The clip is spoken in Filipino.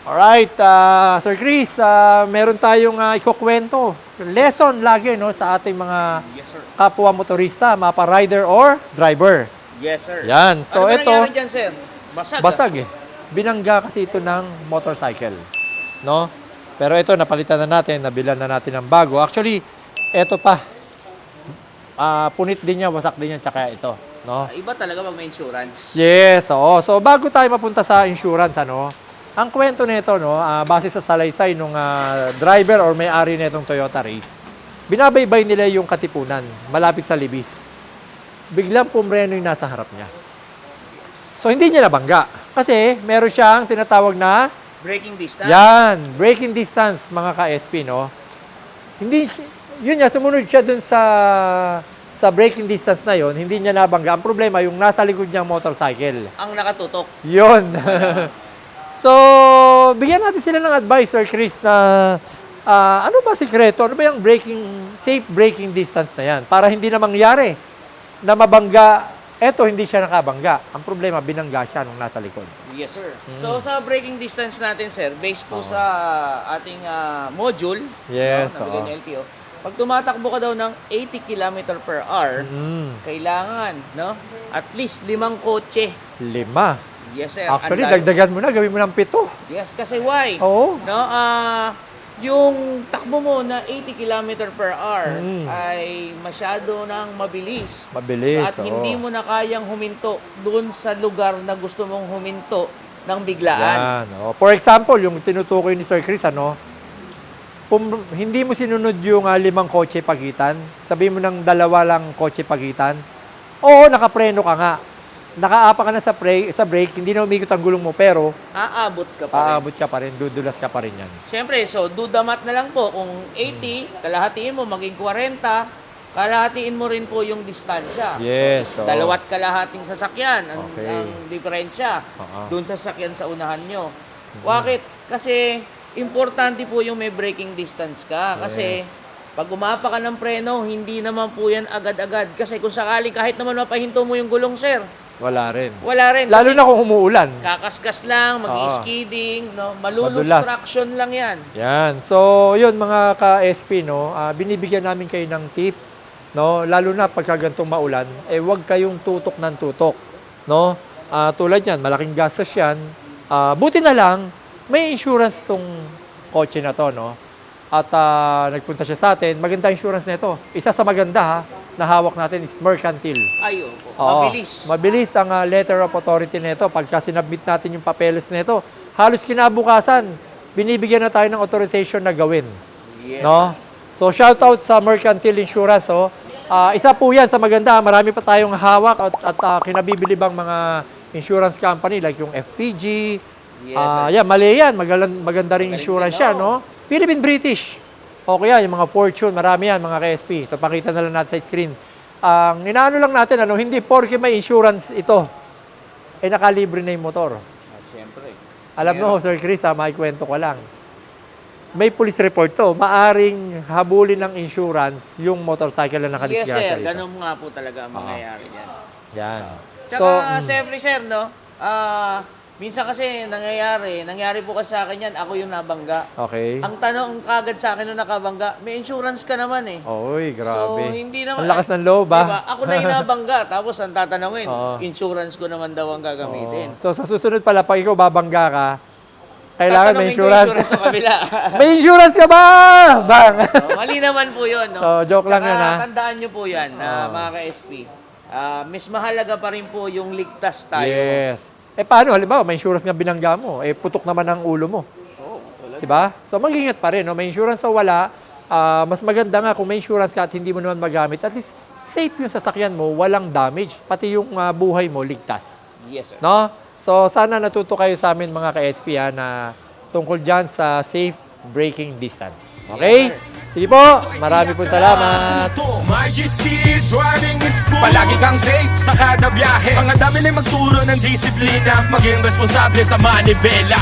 Alright, Sir Chris, meron tayong ikukwento. Lesson lagi no, sa ating mga Yes, sir. kapwa motorista, mapa rider or driver. Yes, sir. Yan. So Ano ba ito, nangyari dyan, sir? Basag. basag eh. Binangga kasi ito ng motorcycle. No? Pero ito, napalitan na natin, nabilan na natin ng bago. Actually, ito pa. Punit din niya, wasak din yan, tsaka ito. No? Iba talaga pag may insurance. Yes, oo. So bago tayo mapunta sa insurance, ano, ang kwento nito, no, base sa salaysay ng driver or may-ari nitong Toyota Race, binabaybay nila yung Katipunan, malapit sa Libis. Biglang pumreno yung nasa harap niya. So hindi niya nabangga. Kasi meron siyang tinatawag na, Braking distance. yan, braking distance, mga ka-SP, no. Hindi, yun niya, sumunod siya dun sa braking distance na yon, hindi niya nabangga. Ang problema, yung nasa likod niyang motorcycle. Ang nakatutok. Yun. So, bigyan natin sila ng advice, Sir Chris, na ano ba sikreto? Ano ba yung safe braking distance na yan? Para hindi na mangyari na mabangga. Eto, hindi siya nakabangga. Ang problema, binangga siya nung nasa likod. Yes, sir. So, sa braking distance natin, sir, based po sa ating module, Yes, no, nabigay oo. ng LTO, pag tumatakbo ka daw ng 80 km per hour, kailangan, no, at least 5 kotse. 5. Yes, sir. Actually, Ang layo. dagdagan mo na, gawin mo ng 7. Yes, kasi why? Oo. No, yung takbo mo na 80 km per hour ay masyado nang mabilis. Mabilis, At hindi mo na kayang huminto doon sa lugar na gusto mong huminto ng biglaan. Yan. Oh. For example, yung tinutukoy ni Sir Chris, ano, hindi mo sinunod yung 5 kotse pagitan, sabihin mo ng 2 lang kotse pagitan, oo, nakapreno ka nga. Nakaapa ka na sa brake, hindi na umikot ang gulong mo, pero Aabot ka pa rin. aabot ka pa rin, dudulas ka pa rin yan. Siyempre, so dudamat na lang po. Kung 80, kalahatiin mo, maging 40, kalahatiin mo rin po yung distansya. Yes. oo. 2 kalahating sasakyan ang, Okay. ang diferensya Oo. doon sa sasakyan sa unahan nyo. Bakit? Kasi importante po yung may braking distance ka. Kasi pag umapa ka ng preno, hindi naman po yan agad-agad. Kasi kung sakaling kahit naman mapahinto mo yung gulong, sir, Wala rin. wala rin. Lalo Kasi na kung umuulan. kakaskas lang, mag-skidding, no? Madulas. Malulustraction lang yan. Yan. So, yun mga ka-SP, no, binibigyan namin kayo ng tip, no, lalo na pagka ganitong maulan, huwag kayong tutok ng tutok, no. Tulad yan, malaking gastos yan. Buti na lang, may insurance tong kotse na to, no. At nagpunta siya sa atin, maganda insurance nito. Isa sa maganda, ha, na hawak natin is Mercantile. Ay, opo. Oo. Mabilis. Mabilis ang letter of authority nito. Pagka sinabit natin yung papeles nito, halos kinabukasan, binibigyan na tayo ng authorization na gawin. Yes. No? So, shout out sa Mercantile Insurance. Oh. Isa po yan sa maganda. Marami pa tayong hawak at kinabibilibang mga insurance company like yung FPG. Yes, Yan, mali yan. Maganda rin Magaling insurance din, yan. oo. No? Philippine British. Okay yan, yung mga Fortune, marami yan, mga KSP. So, pakita na lang natin sa screen. Ang inaano lang natin, ano, hindi porke may insurance ito, nakalibre na yung motor. Siyempre. Alam mo, Sir Chris, may kwento ko lang. May police report to. Maaring habulin ng insurance yung motorcycle na Yes, nakadisgrasya sir. dito. Ganun nga po talaga ang mangyayari yan. Yan. Tsaka, siyempre, sir, no? Minsan kasi nangyari po kasi sa akin yan, ako yung nabangga. Okay. Ang tanong kagad sa akin nung nakabangga, may insurance ka naman eh. Oy, grabe. So, hindi naman. Ang lakas ng loob, Diba? Ako na yung nabangga, tapos ang tatanungin, Oo. insurance ko naman daw ang gagamitin. So, sa susunod pala, pag ikaw babangga ka, kailangan may Tatanungin ko insurance. sa kabila. May insurance ka ba? Bang! So, mali naman po yun. No? So, joke lang yun, ha? Tandaan nyo po yan, mga ka-SP. Mas mahalaga pa rin po yung ligtas tayo. Yes. Paano? Halimbawa, may insurance nga binangga mo, putok naman ang ulo mo. Oo, talaga. Diba? So, mag-ingat pa rin. No? May insurance o wala, mas maganda nga kung may insurance ka at hindi mo naman magamit. At least, safe yung sasakyan mo, walang damage. Pati yung buhay mo, ligtas. Yes, sir. No? So, sana natuto kayo sa amin mga ka-SP na tungkol dyan sa safe braking distance. Okay? Sige po, marami po salamat. Palagi kang safe sa kada biyahe. Mga dami na magturo ng disiplina, maging responsable sa manibela.